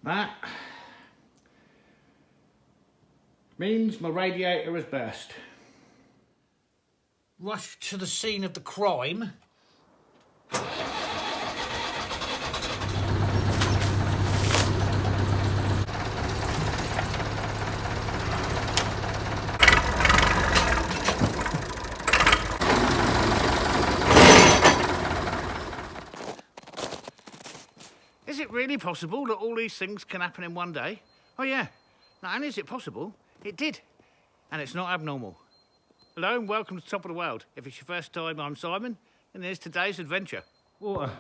That means my radiator has burst. Rush to the scene of the crime. Is it really possible that all these things can happen in one day? Oh yeah, not only is it possible, it did. And it's not abnormal. Hello and welcome to Top of the World. If it's your first time, I'm Simon, and here's today's adventure. Water.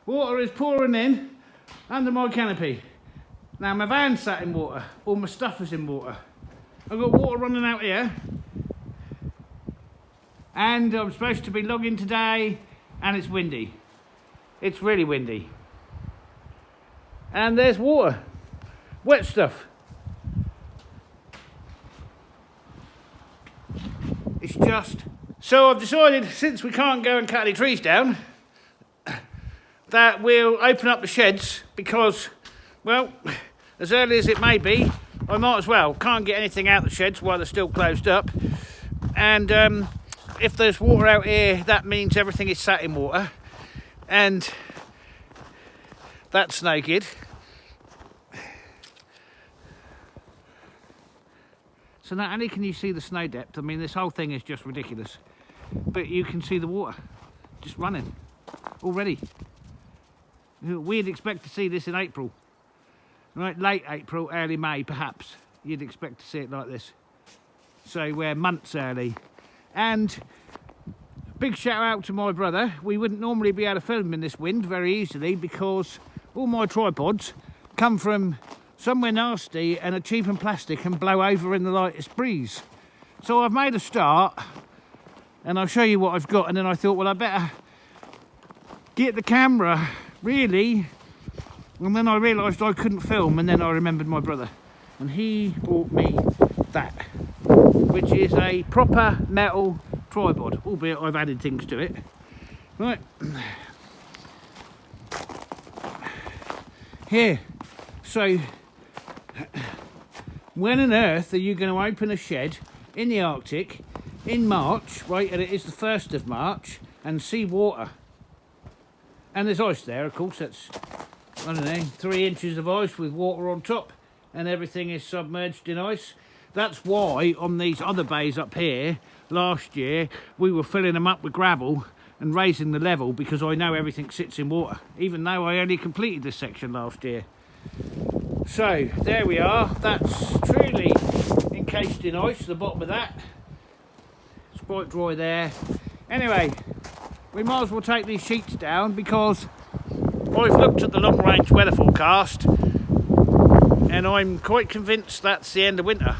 Water is pouring in under my canopy. Now my van's sat in water, all my stuff is in water. I've got water running out here. And I'm supposed to be logging today, and it's windy. It's really windy. And there's water. Wet stuff. It's just... So I've decided, since we can't go and cut any trees down, that we'll open up the sheds because, well, as early as it may be, I might as well. Can't get anything out the sheds while they're still closed up. And if there's water out here, that means everything is sat in water. And that's no good. So not only can you see the snow depth, I mean this whole thing is just ridiculous, but you can see the water just running already. We'd expect to see this in April, right? Late April, early May perhaps, you'd expect to see it like this. So we're months early. And big shout out to my brother. We wouldn't normally be able to film in this wind very easily because all my tripods come from somewhere nasty and are cheap and plastic and blow over in the lightest breeze. So I've made a start and I'll show you what I've got, and then I thought, well, I better get the camera really, and then I realised I couldn't film, and then I remembered my brother and he bought me that, which is a proper metal tripod, albeit I've added things to it. Right, here, so when on earth are you going to open a shed in the Arctic in March, right, and it is the 1st of March, and see water? And there's ice there, of course. That's, I don't know, 3 inches of ice with water on top, and everything is submerged in ice. That's why on these other bays up here last year we were filling them up with gravel and raising the level, because I know everything sits in water, even though I only completed this section last year. So there we are. That's truly encased in ice, the bottom of that. It's quite dry there. Anyway, we might as well take these sheets down because I've looked at the long range weather forecast and I'm quite convinced that's the end of winter.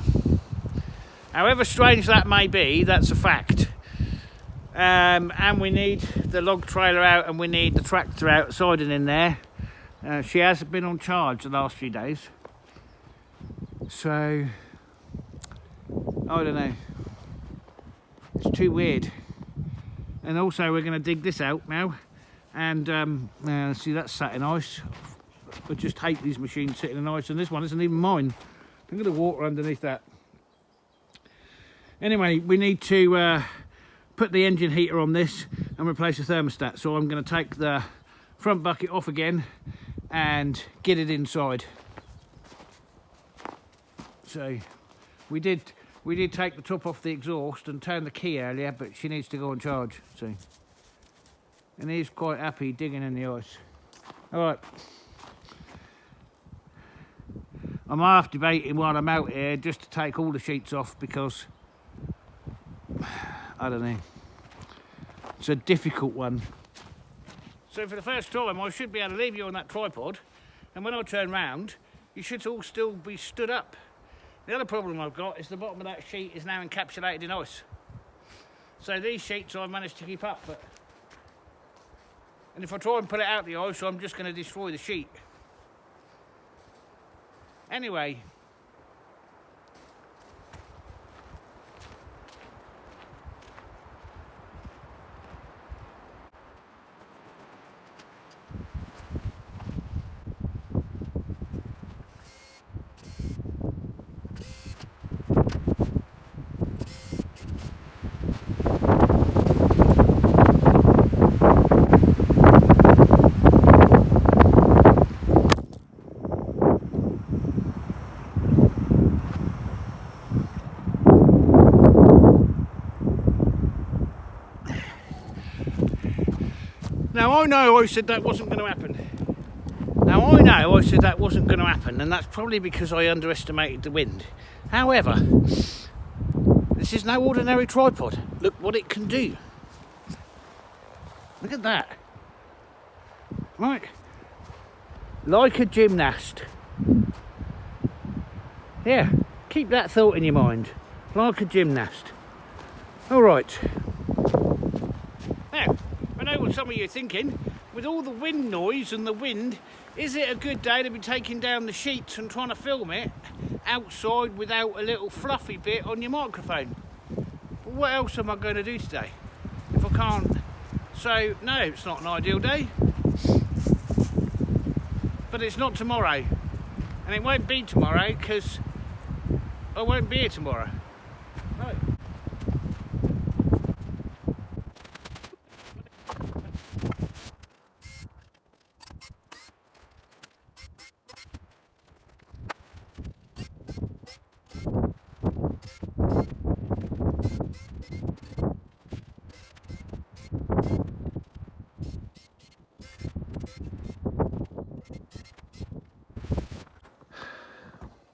However strange that may be, that's a fact. And we need the log trailer out and we need the tractor outside and in there. She hasn't been on charge the last few days. So, I don't know. It's too weird. And also we're going to dig this out now. And see, that's sat in ice. I just hate these machines sitting in ice, and this one isn't even mine. Look at the water underneath that. Anyway, we need to put the engine heater on this and replace the thermostat. So I'm going to take the front bucket off again and get it inside. So we did take the top off the exhaust and turn the key earlier, but she needs to go on charge. So, and he's quite happy digging in the ice. All right, I'm half debating while I'm out here just to take all the sheets off because I don't know, it's a difficult one. So for the first time I should be able to leave you on that tripod, and when I turn round you should all still be stood up. The other problem I've got is the bottom of that sheet is now encapsulated in ice. So these sheets I've managed to keep up, and if I try and pull it out the ice, I'm just going to destroy the sheet. Anyway, know I said that wasn't going to happen. Now I know I said that wasn't going to happen, and that's probably because I underestimated the wind. However, this is no ordinary tripod. Look what it can do. Look at that. Right. Like a gymnast. Yeah, keep that thought in your mind. Like a gymnast. Alright. Now, I know what some of you are thinking. With all the wind noise and the wind, is it a good day to be taking down the sheets and trying to film it outside without a little fluffy bit on your microphone? But what else am I going to do today if I can't? So, no, it's not an ideal day. But it's not tomorrow. And it won't be tomorrow because I won't be here tomorrow. Right.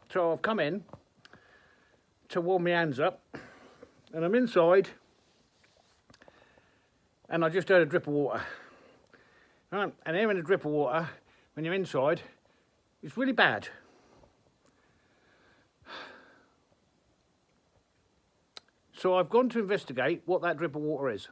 So I've come in to warm my hands up, and I'm inside, and I just heard a drip of water. Right, and hearing a drip of water when you're inside is really bad. So I've gone to investigate what that drip of water is.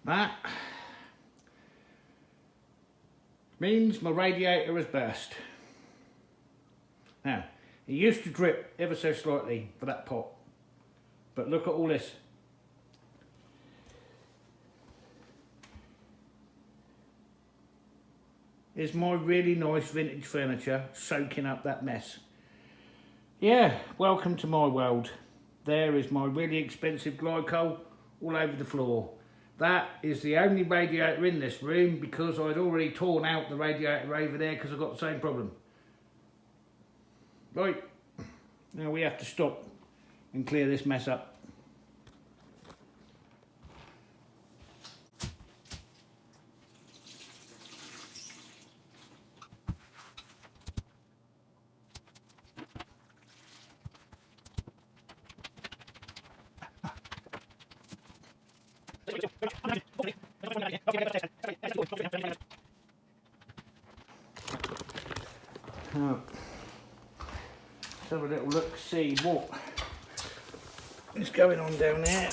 That means my radiator has burst. Now, it used to drip ever so slightly for that pot, but look at all this. Is my really nice vintage furniture soaking up that mess? Yeah, welcome to my world. There is my really expensive glycol all over the floor. That is the only radiator in this room because I'd already torn out the radiator over there because I've got the same problem. Right, now we have to stop and clear this mess up. Now, let's have a little look, see what is going on down there.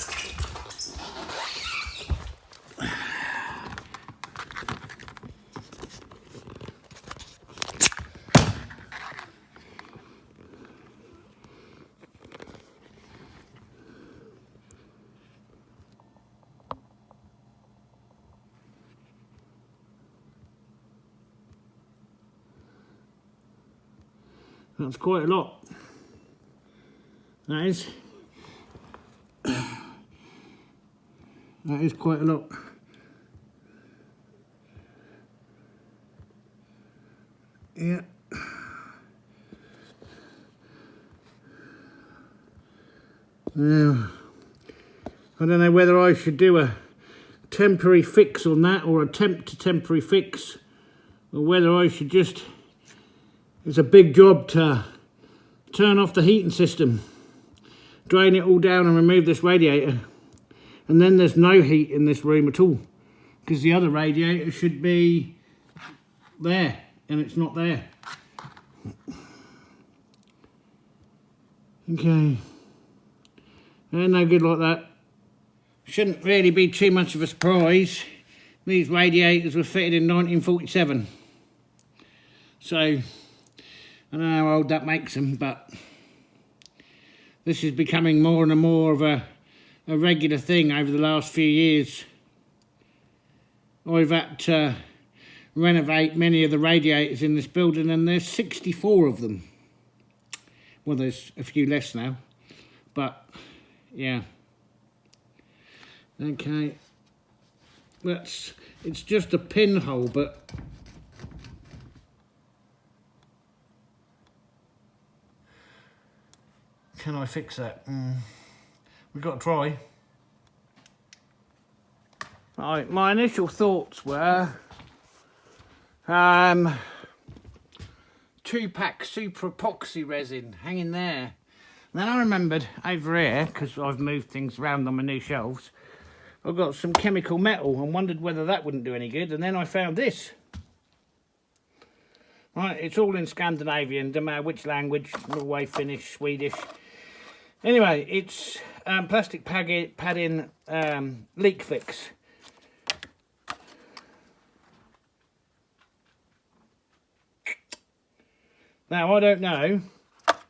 That's quite a lot. That is quite a lot. Yeah. Now, I don't know whether I should do a temporary fix on that or attempt a temporary fix, or whether I should just, it's a big job to turn off the heating system, drain it all down and remove this radiator, and then there's no heat in this room at all because the other radiator should be there and it's not there. Okay, no good like that. Shouldn't really be too much of a surprise. These radiators were fitted in 1947, so I don't know how old that makes them, but this is becoming more and more of a regular thing over the last few years. I've had to renovate many of the radiators in this building, and there's 64 of them. Well, there's a few less now, but yeah. Okay, it's just a pinhole, but Can I fix that? We've got to try. Right, my initial thoughts were 2-pack super epoxy resin hanging there. And then I remembered over here, because I've moved things around on my new shelves, I've got some chemical metal and wondered whether that wouldn't do any good. And then I found this. Right, it's all in Scandinavian, don't matter which language, Norway, Finnish, Swedish. Anyway, it's plastic padding leak fix. Now, I don't know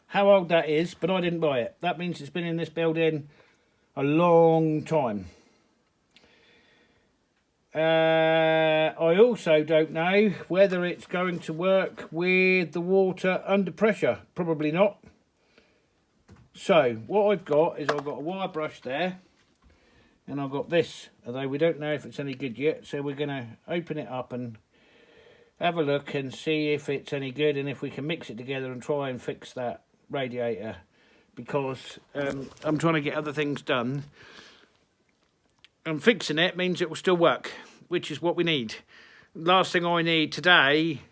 how old that is, but I didn't buy it. That means it's been in this building a long time. I also don't know whether it's going to work with the water under pressure. Probably not. So, what I've got is I've got a wire brush there. And I've got this, although we don't know if it's any good yet. So we're going to open it up and have a look and see if it's any good and if we can mix it together and try and fix that radiator. Because I'm trying to get other things done. And fixing it means it will still work, which is what we need. Last thing I need today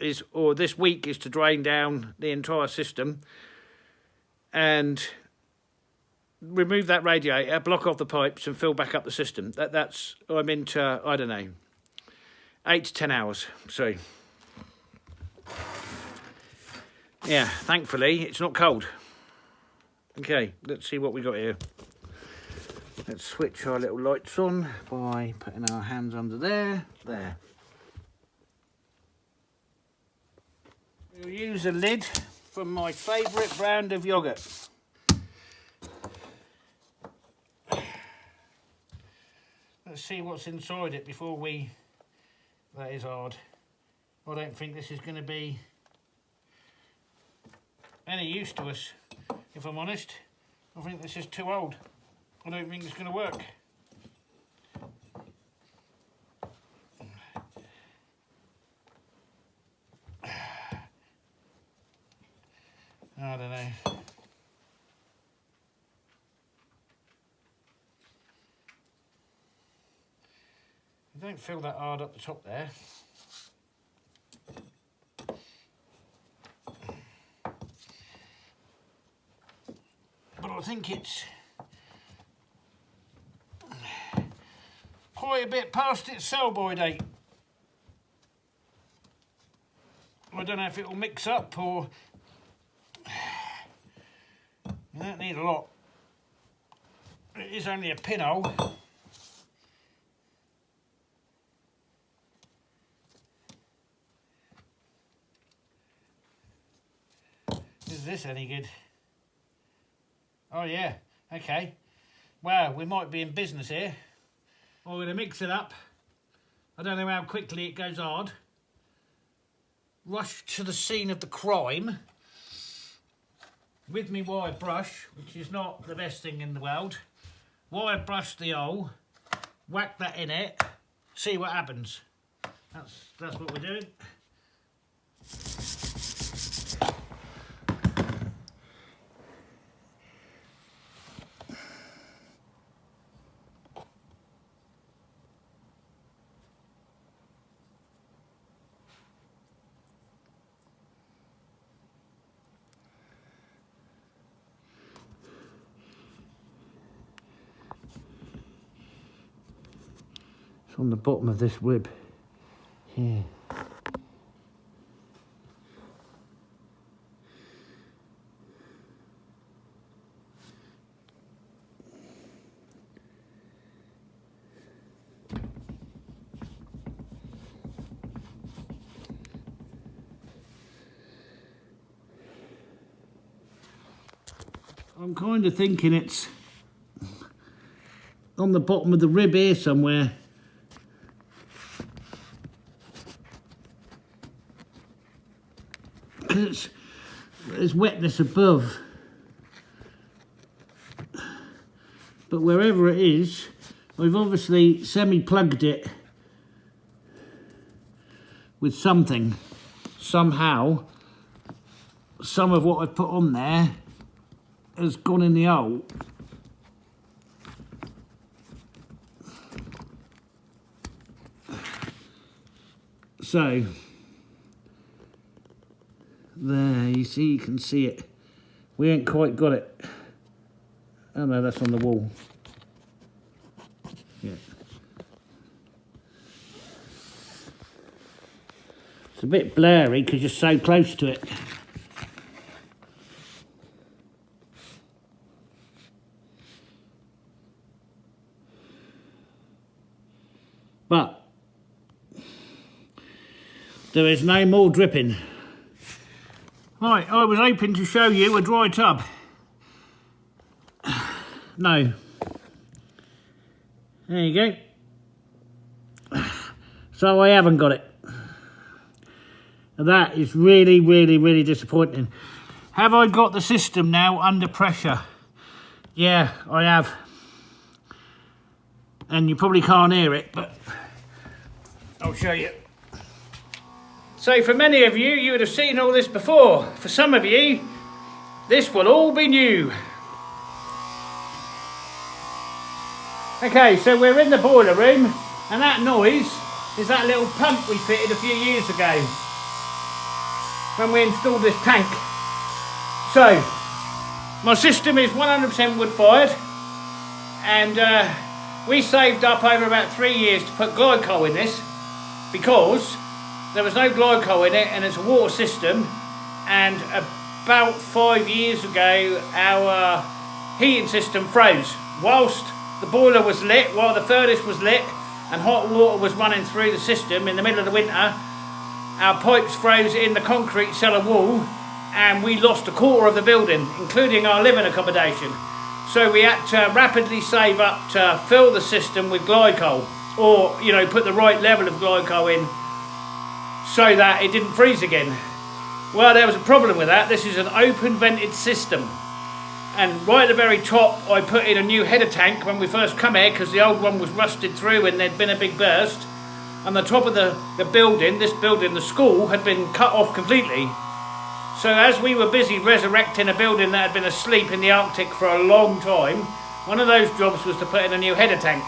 is, or this week, is to drain down the entire system and remove that radiator, block off the pipes and fill back up the system. That's I'm into, I don't know, 8 to 10 hours. So yeah, thankfully it's not cold. Okay, let's see what we got here. Let's switch our little lights on by putting our hands under there. There. We'll use a lid from my favourite brand of yoghurt. Let's see what's inside it before we... That is hard. I don't think this is going to be any use to us, if I'm honest. I think this is too old. I don't think it's going to work. I don't know. You don't feel that hard up the top there. But I think it's quite a bit past its sell-by date. I don't know if it will mix up or... You don't need a lot. It is only a pinhole. Is this any good? Oh yeah, okay. Wow, we might be in business here. I'm going to mix it up. I don't know how quickly it goes hard. Rush to the scene of the crime with me wire brush, which is not the best thing in the world. Wire brush the hole, whack that in it, see what happens. That's what we're doing. It's on the bottom of this rib here. I'm kind of thinking it's on the bottom of the rib here somewhere. There's wetness above, but wherever it is, I've obviously semi-plugged it with something. Somehow, some of what I've put on there has gone in the hole. So there, you see, you can see it. We ain't quite got it. Oh no, that's on the wall. Yeah. It's a bit blurry because you're so close to it. But there is no more dripping. Right, I was hoping to show you a dry tub. No. There you go. So I haven't got it. That is really, really, really disappointing. Have I got the system now under pressure? Yeah, I have. And you probably can't hear it, but I'll show you. So for many of you, you would have seen all this before. For some of you, this will all be new. Okay, so we're in the boiler room, and that noise is that little pump we fitted a few years ago when we installed this tank. So, my system is 100% wood fired, and we saved up over about 3 years to put glycol in this because there was no glycol in it, and it's a water system. And about 5 years ago, our heating system froze whilst the boiler was lit, while the furnace was lit, and hot water was running through the system in the middle of the winter. Our pipes froze in the concrete cellar wall, and we lost a quarter of the building, including our living accommodation. So we had to rapidly save up to fill the system with glycol, or, you know, put the right level of glycol in so that it didn't freeze again. Well, there was a problem with that. This is an open vented system, and right at the very top I put in a new header tank when we first come here, because the old one was rusted through and there'd been a big burst. And the top of the building, this building, the school, had been cut off completely. So as we were busy resurrecting a building that had been asleep in the Arctic for a long time, one of those jobs was to put in a new header tank.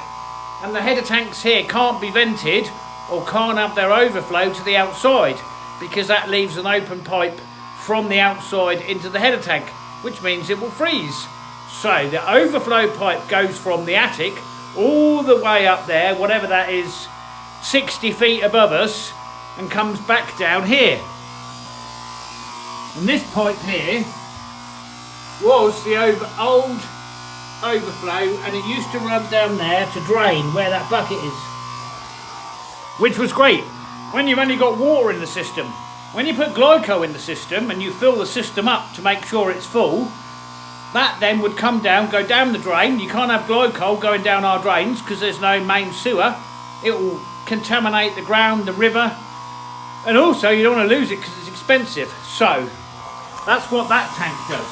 And the header tanks here can't be vented or can't have their overflow to the outside, because that leaves an open pipe from the outside into the header tank, which means it will freeze. So the overflow pipe goes from the attic all the way up there, whatever that is, 60 feet above us, and comes back down here. And this pipe here was the old overflow, and it used to run down there to drain where that bucket is, which was great when you've only got water in the system. When you put glycol in the system and you fill the system up to make sure it's full, that then would come down, go down the drain. You can't have glycol going down our drains because there's no main sewer. It will contaminate the ground, the river, and also you don't want to lose it because it's expensive. So that's what that tank does.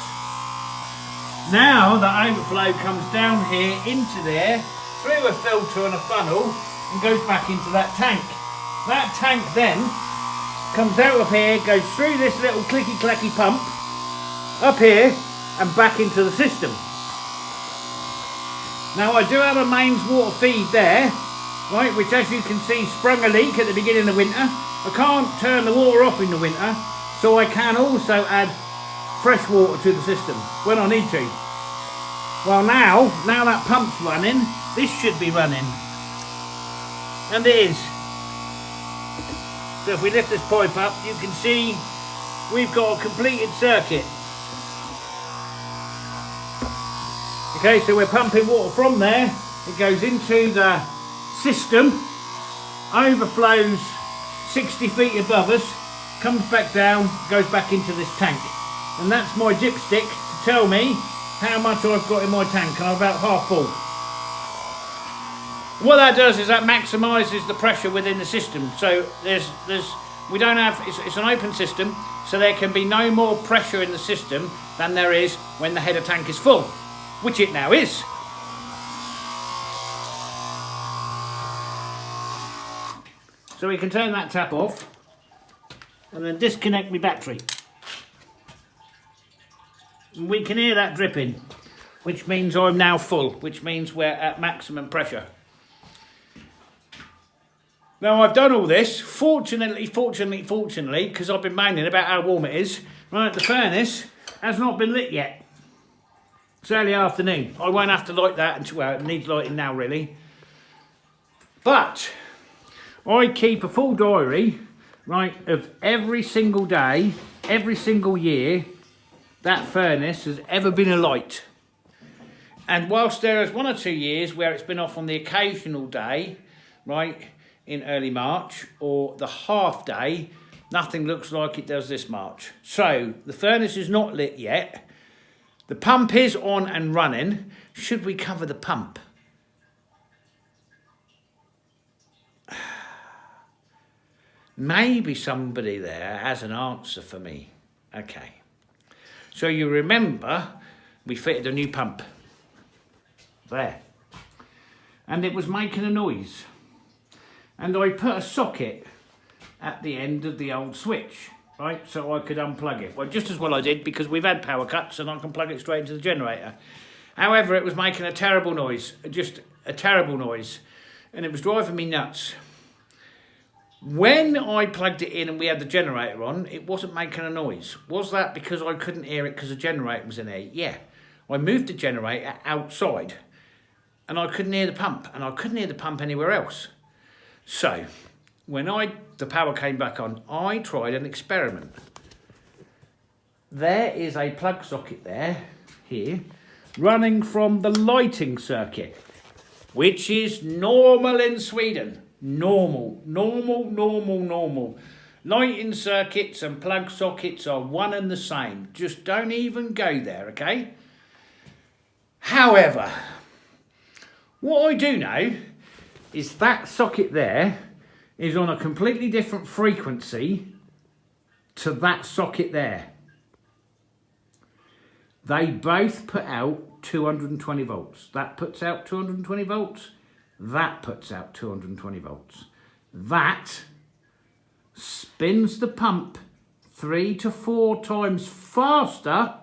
Now the overflow comes down here into there through a filter and a funnel and goes back into that tank. That tank then comes out of here, goes through this little clicky clacky pump up here and back into the system. Now I do have a mains water feed there, right, which as you can see sprung a leak at the beginning of winter. I can't turn the water off in the winter, so I can also add fresh water to the system when I need to. Well, now that pump's running, this should be running, and it is. So if we lift this pipe up, you can see we've got a completed circuit. Okay, so we're pumping water from there, it goes into the system, overflows 60 feet above us, comes back down, goes back into this tank. And that's my dipstick to tell me how much I've got in my tank, and I'm about half full. What that does is that maximises the pressure within the system. So we don't have, it's an open system, so there can be no more pressure in the system than there is when the header tank is full, which it now is. So we can turn that tap off and then disconnect my battery. We can hear that dripping, which means I'm now full, which means we're at maximum pressure. Now I've done all this, fortunately, because I've been moaning about how warm it is. Right, the furnace has not been lit yet. It's early afternoon. I won't have to light that until, well, it needs lighting now really. But I keep a full diary, right, of every single day, every single year that furnace has ever been alight. And whilst there is 1 or 2 years where it's been off on the occasional day, right, in early March, or the half day, nothing looks like it does this March. So the furnace is not lit yet. The pump is on and running. Should we cover the pump? Maybe somebody there has an answer for me. Okay. So you remember we fitted a new pump there, and it was making a noise. And I put a socket at the end of the old switch, right, so I could unplug it. Well, just as well I did, because we've had power cuts and I can plug it straight into the generator. However, it was making a terrible noise, just a terrible noise, and it was driving me nuts. When I plugged it in and we had the generator on, it wasn't making a noise. Was that because I couldn't hear it because the generator was in there? Yeah. I moved the generator outside and I couldn't hear the pump, and I couldn't hear the pump anywhere else. So, when the power came back on, I tried an experiment. There is a plug socket there, here, running from the lighting circuit, which is normal in Sweden. Normal. Lighting circuits and plug sockets are one and the same. Just don't even go there, okay? However, what I do know is that socket there is on a completely different frequency to that socket there. They both put out 220 volts. That puts out 220 volts. That puts out 220 volts. That spins the pump 3 to 4 times faster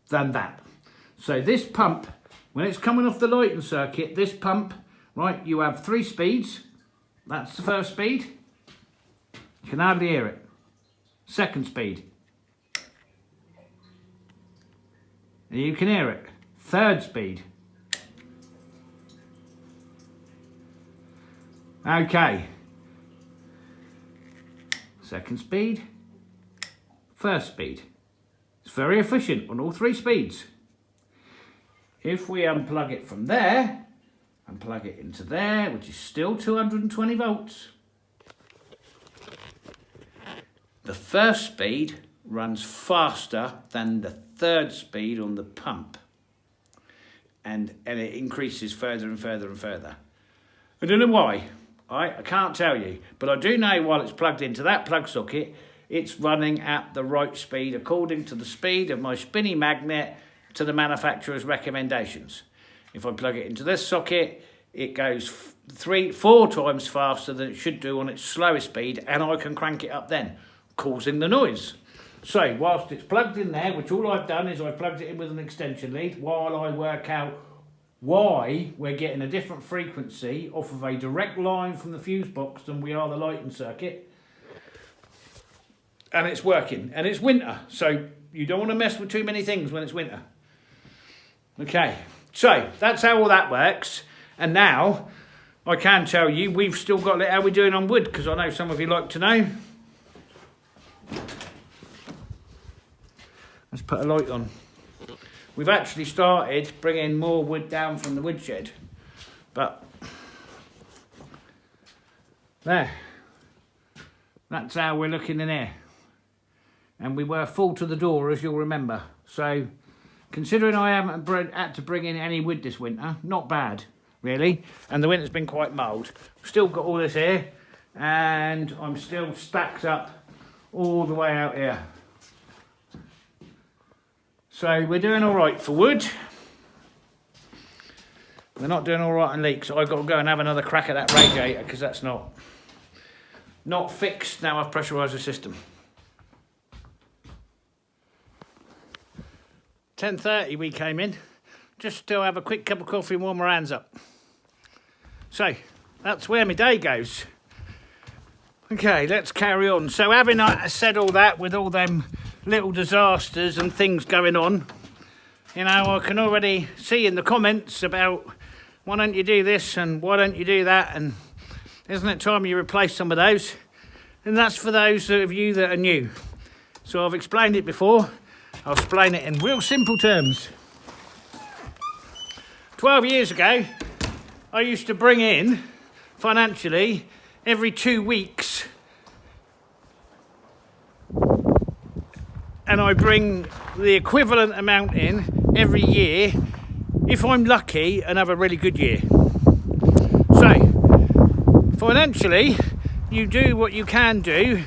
than that. So this pump, when it's coming off the lighting circuit, this pump, right, you have 3 speeds. That's the first speed. You can hardly hear it. Second speed. And you can hear it. Third speed. Okay. Second speed. First speed. It's very efficient on all 3 speeds. If we unplug it from there and plug it into there, which is still 220 volts, the first speed runs faster than the third speed on the pump, and it increases further and further and further. I don't know why, I can't tell you, but I do know while it's plugged into that plug socket, it's running at the right speed according to the speed of my spinny magnet to the manufacturer's recommendations. If I plug it into this socket, it goes 3-4 times faster than it should do on its slowest speed, and I can crank it up then, causing the noise. So whilst it's plugged in there, which all I've done is I've plugged it in with an extension lead while I work out why we're getting a different frequency off of a direct line from the fuse box than we are the lighting circuit. And it's working, and it's winter, so you don't want to mess with too many things when it's winter. Okay, so that's how all that works. And now I can tell you we've still got how we're doing on wood, because I know some of you like to know. Let's put a light on. We've actually started bringing more wood down from the woodshed, but there, that's how we're looking in here. And we were full to the door, as you'll remember. So considering I haven't had to bring in any wood this winter, not bad really, and the winter's been quite mild. Still got all this here, and I'm still stacked up all the way out here. So we're doing all right for wood. We're not doing all right on leaks. So I've got to go and have another crack at that radiator, because that's not fixed now I've pressurised the system. 10:30 we came in, just to have a quick cup of coffee and warm our hands up. So, that's where my day goes. Okay, let's carry on. So having said all that, with all them little disasters and things going on, you know, I can already see in the comments about why don't you do this and why don't you do that, and isn't it time you replace some of those? And that's for those of you that are new. So I've explained it before, I'll explain it in real simple terms. 12 years ago, I used to bring in, financially, every 2 weeks, and I bring the equivalent amount in every year, if I'm lucky, and have a really good year. So, financially, you do what you can do,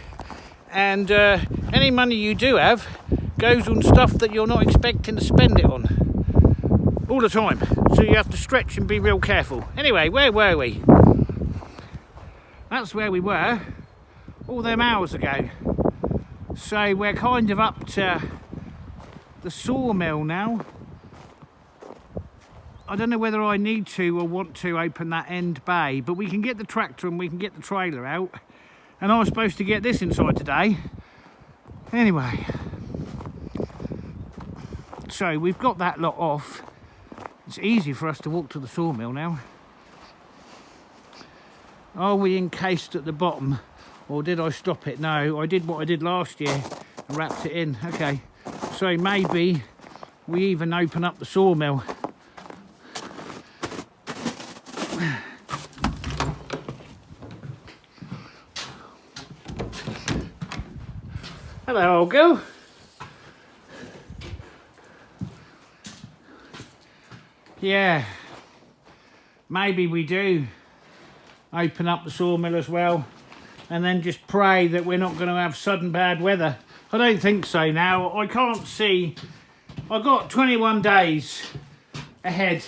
and any money you do have goes on stuff that you're not expecting to spend it on all the time. So you have to stretch and be real careful. Anyway, where were we? That's where we were all them hours ago. So we're kind of up to the sawmill now. I don't know whether I need to or want to open that end bay, but we can get the tractor and we can get the trailer out. And I was supposed to get this inside today. Anyway, so we've got that lot off. It's easy for us to walk to the sawmill now. Are we encased at the bottom, or did I stop it? No, I did what I did last year and wrapped it in. Okay, so maybe we even open up the sawmill. Hello, old girl. Yeah, maybe we do open up the sawmill as well, and then just pray that we're not going to have sudden bad weather. I don't think so now. I can't see. I've got 21 days ahead,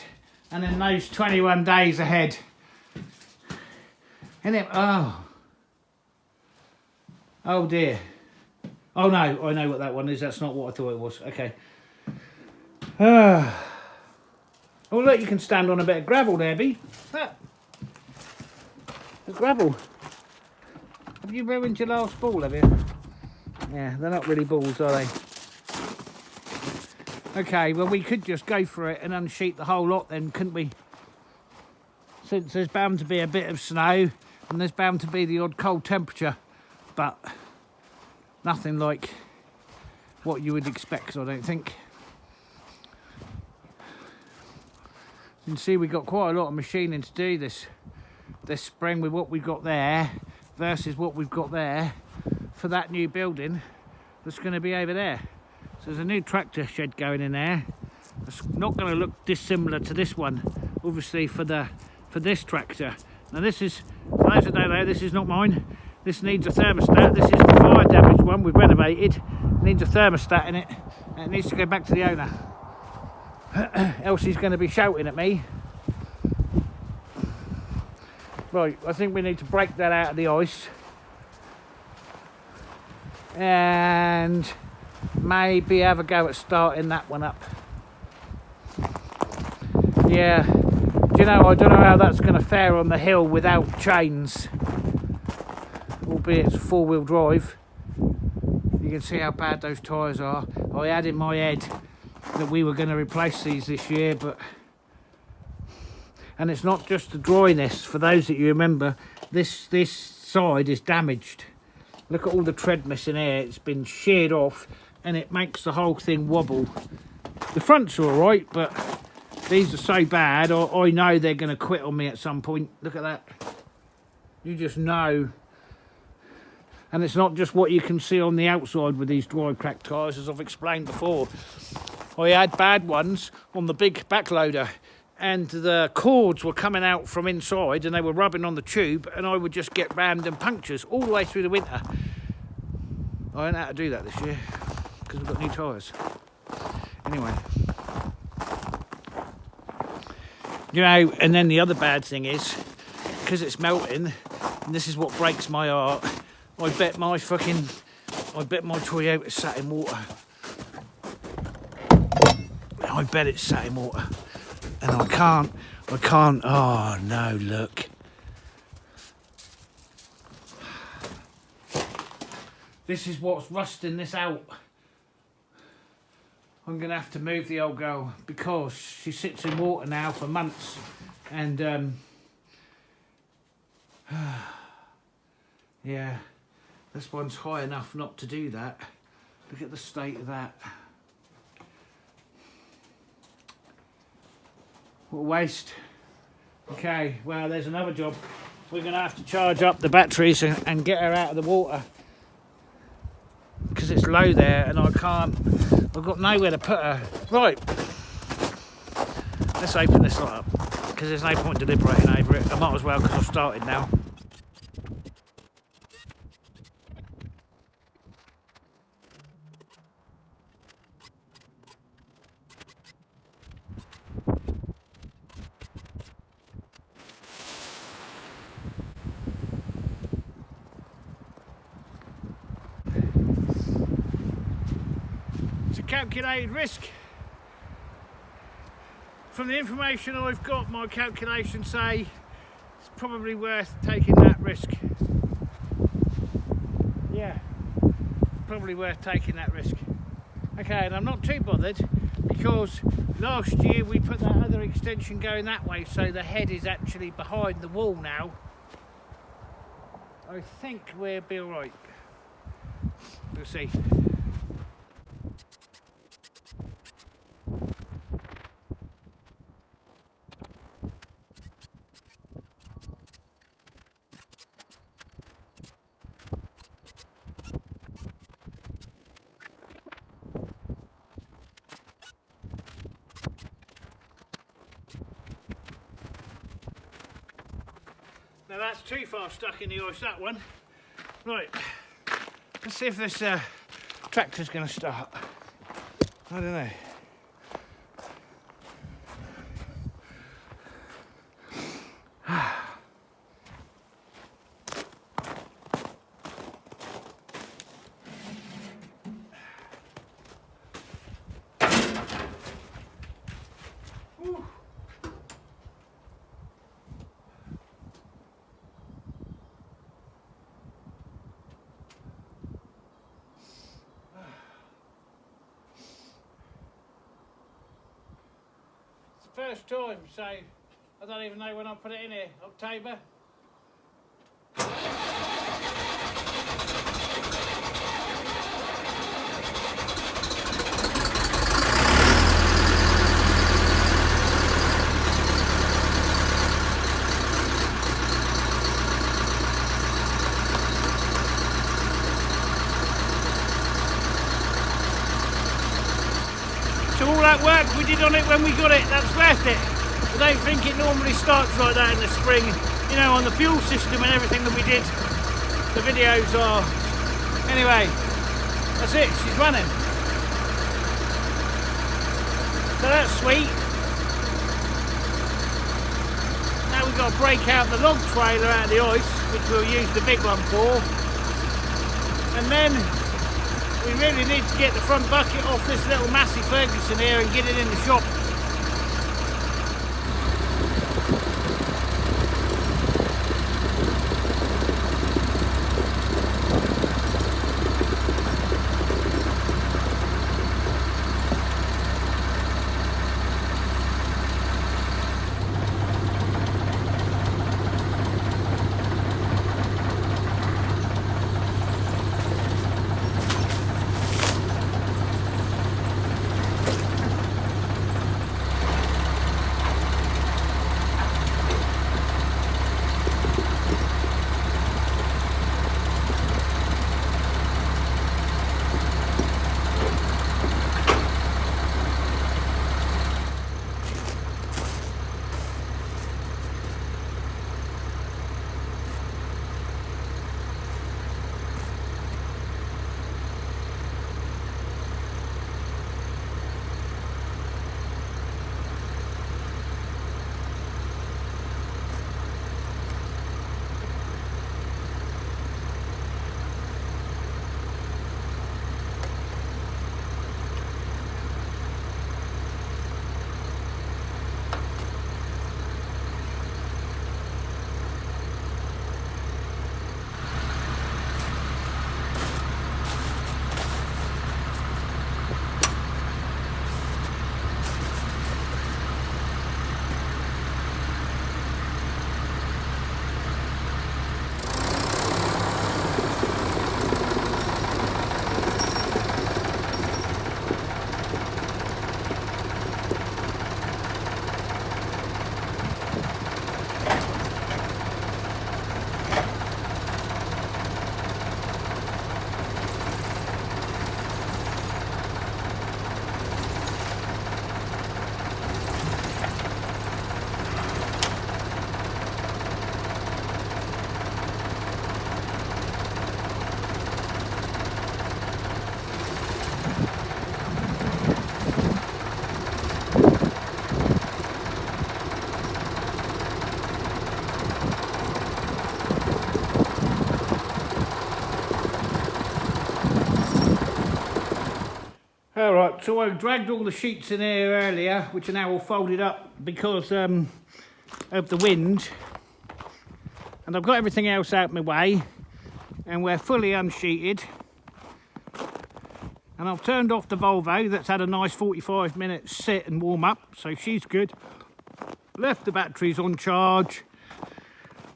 and then those 21 days ahead. And then, oh dear. Oh no, I know what that one is. That's not what I thought it was. Okay. Oh look, you can stand on a bit of gravel there, Bee. That. The gravel. Have you ruined your last ball, have you? Yeah, they're not really balls, are they? Okay, well we could just go for it and unsheet the whole lot then, couldn't we? Since there's bound to be a bit of snow and there's bound to be the odd cold temperature, but nothing like what you would expect, I don't think. You can see we've got quite a lot of machining to do this spring with what we've got there versus what we've got there for that new building that's going to be over there. So there's a new tractor shed going in there. It's not going to look dissimilar to this one, obviously, for this tractor. Now this is, for those that don't know, this is not mine. This needs a thermostat. This is the fire damaged one we've renovated. It needs a thermostat in it, and it needs to go back to the owner. Else he's going to be shouting at me. Right, I think we need to break that out of the ice. And maybe have a go at starting that one up. Yeah, do you know, I don't know how that's going to fare on the hill without chains. Albeit it's a four-wheel drive. You can see how bad those tyres are. I had in my head that we were going to replace these this year, but... And it's not just the dryness. For those that you remember, this side is damaged. Look at all the tread missing here. It's been sheared off and it makes the whole thing wobble. The front's all right, but these are so bad, I know they're going to quit on me at some point. Look at that. You just know. And it's not just what you can see on the outside with these dry cracked tyres, as I've explained before. I had bad ones on the big backloader, and the cords were coming out from inside and they were rubbing on the tube, and I would just get random punctures all the way through the winter. I learned how to do that this year because we've got new tyres. Anyway. You know, and then the other bad thing is, because it's melting, and this is what breaks my heart, I bet my Toyota sat in water. I bet it's sat in water. And I can't, oh no, look. This is what's rusting this out. I'm gonna have to move the old girl because she sits in water now for months. And yeah, this one's high enough not to do that. Look at the state of that. What a waste. Okay, well, there's another job. We're going to have to charge up the batteries and get her out of the water. Because it's low there and I can't. I've got nowhere to put her. Right. Let's open this lot up. Because there's no point deliberating over it. I might as well because I've started now. Calculated risk. From the information I've got, my calculations say it's probably worth taking that risk. Yeah, probably worth taking that risk. Okay, and I'm not too bothered because last year we put that other extension going that way, so the head is actually behind the wall now. I think we'll be alright. We'll see. Now that's too far stuck in the ice, that one. Right, let's see if this tractor's going to start. I don't know. First time, so I don't even know when I put it in here. October. So all that work we did on it when we got it, that's worth it. I don't think it normally starts like that in the spring. You know, on the fuel system and everything that we did, the videos are... Anyway, that's it, she's running. So that's sweet. Now we've got to break out the log trailer out of the ice, which we'll use the big one for. And then we really need to get the front bucket off this little Massey Ferguson here and get it in the shop. So I dragged all the sheets in here earlier, which are now all folded up because of the wind. And I've got everything else out of my way, and we're fully unsheeted. And I've turned off the Volvo that's had a nice 45-minute sit and warm up, so she's good. Left the batteries on charge,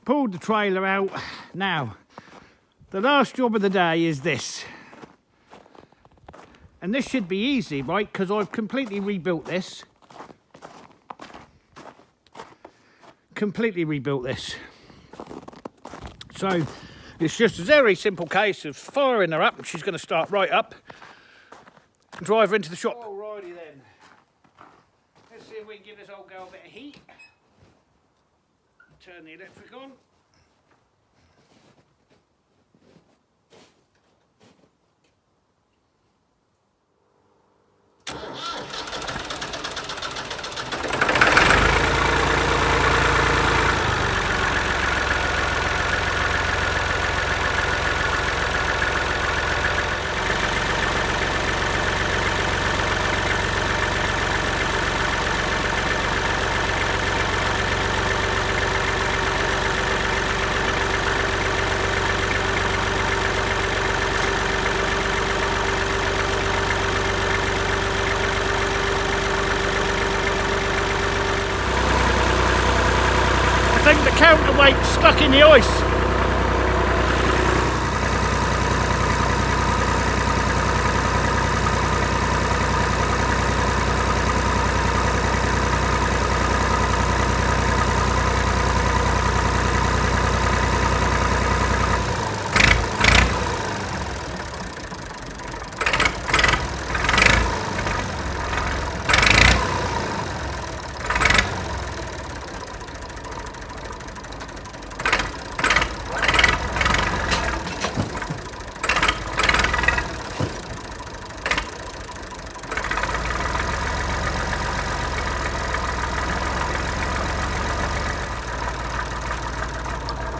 pulled the trailer out. Now, the last job of the day is this. And this should be easy, right? Because I've completely rebuilt this. Completely rebuilt this. So, it's just a very simple case of firing her up, and she's going to start right up. Drive her into the shop. Alrighty then. Let's see if we can give this old girl a bit of heat. Turn the electric on. I think the counterweight's stuck in the ice.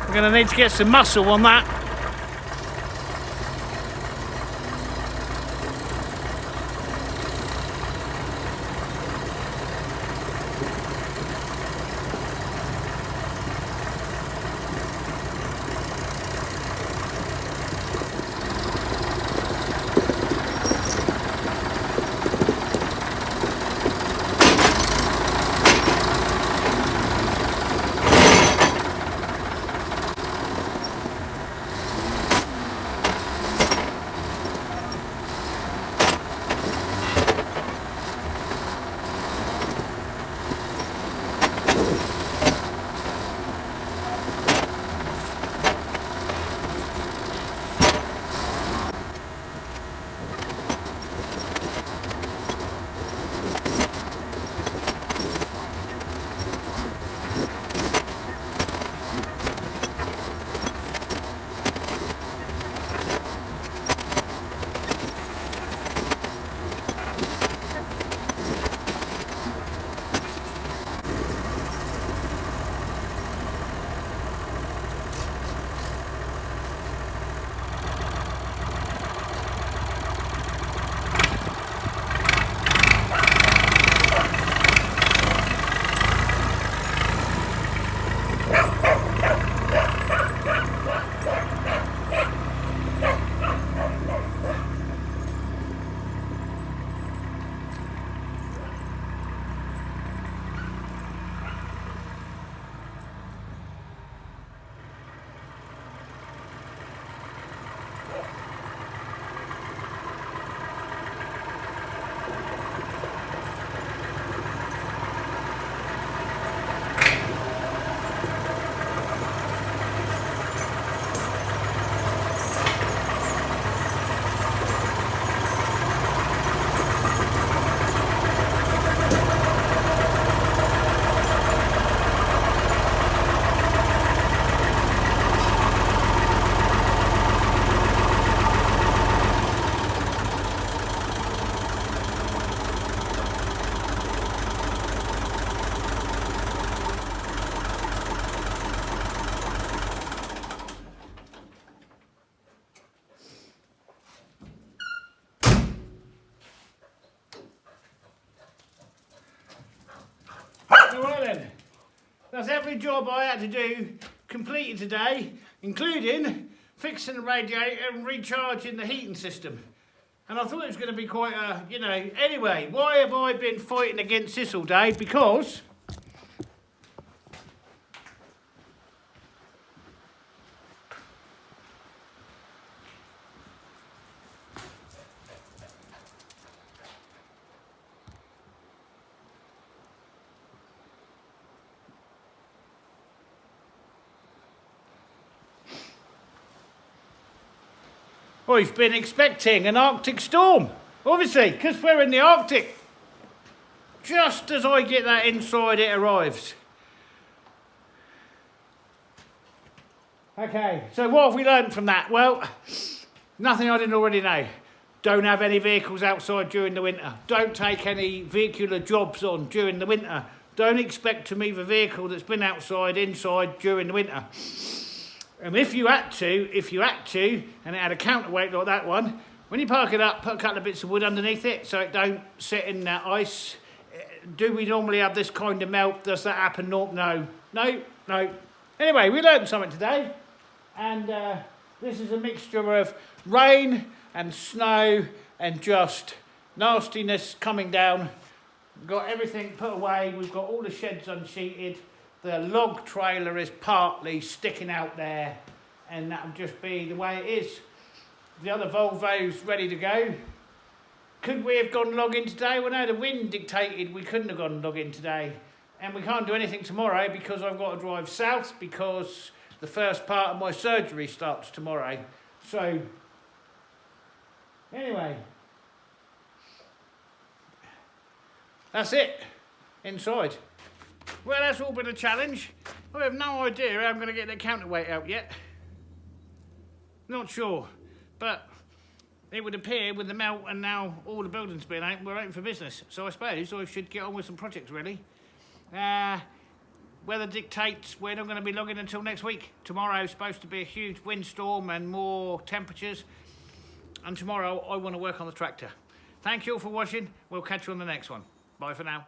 We're going to need to get some muscle on that. That's every job I had to do completed today, including fixing the radiator and recharging the heating system. And I thought it was going to be quite a, you know, anyway, why have I been fighting against this all day? Because we've been expecting an Arctic storm, obviously, because we're in the Arctic. Just as I get that inside, it arrives. Okay, so what have we learned from that? Well, nothing I didn't already know. Don't have any vehicles outside during the winter. Don't take any vehicular jobs on during the winter. Don't expect to move a vehicle that's been outside, inside during the winter. And if you had to, and it had a counterweight like that one, when you park it up, put a couple of bits of wood underneath it so it don't sit in that ice. Do we normally have this kind of melt? Does that happen? No. Anyway, we learned something today, and this is a mixture of rain and snow and just nastiness coming down. We've got everything put away. We've got all the sheds unsheeted. The log trailer is partly sticking out there, and that'll just be the way it is. The other Volvo's ready to go. Could we have gone logging today? Well, no, the wind dictated we couldn't have gone logging today. And we can't do anything tomorrow because I've got to drive south because the first part of my surgery starts tomorrow. So, anyway, that's it, inside. Well, that's all been a challenge. I have no idea how I'm going to get the counterweight out yet. Not sure, but it would appear with the melt and now all the buildings being out, we're open for business. So I suppose I should get on with some projects, really. Weather dictates we're not going to be logging until next week. Tomorrow's supposed to be a huge windstorm and more temperatures. And tomorrow I want to work on the tractor. Thank you all for watching. We'll catch you on the next one. Bye for now.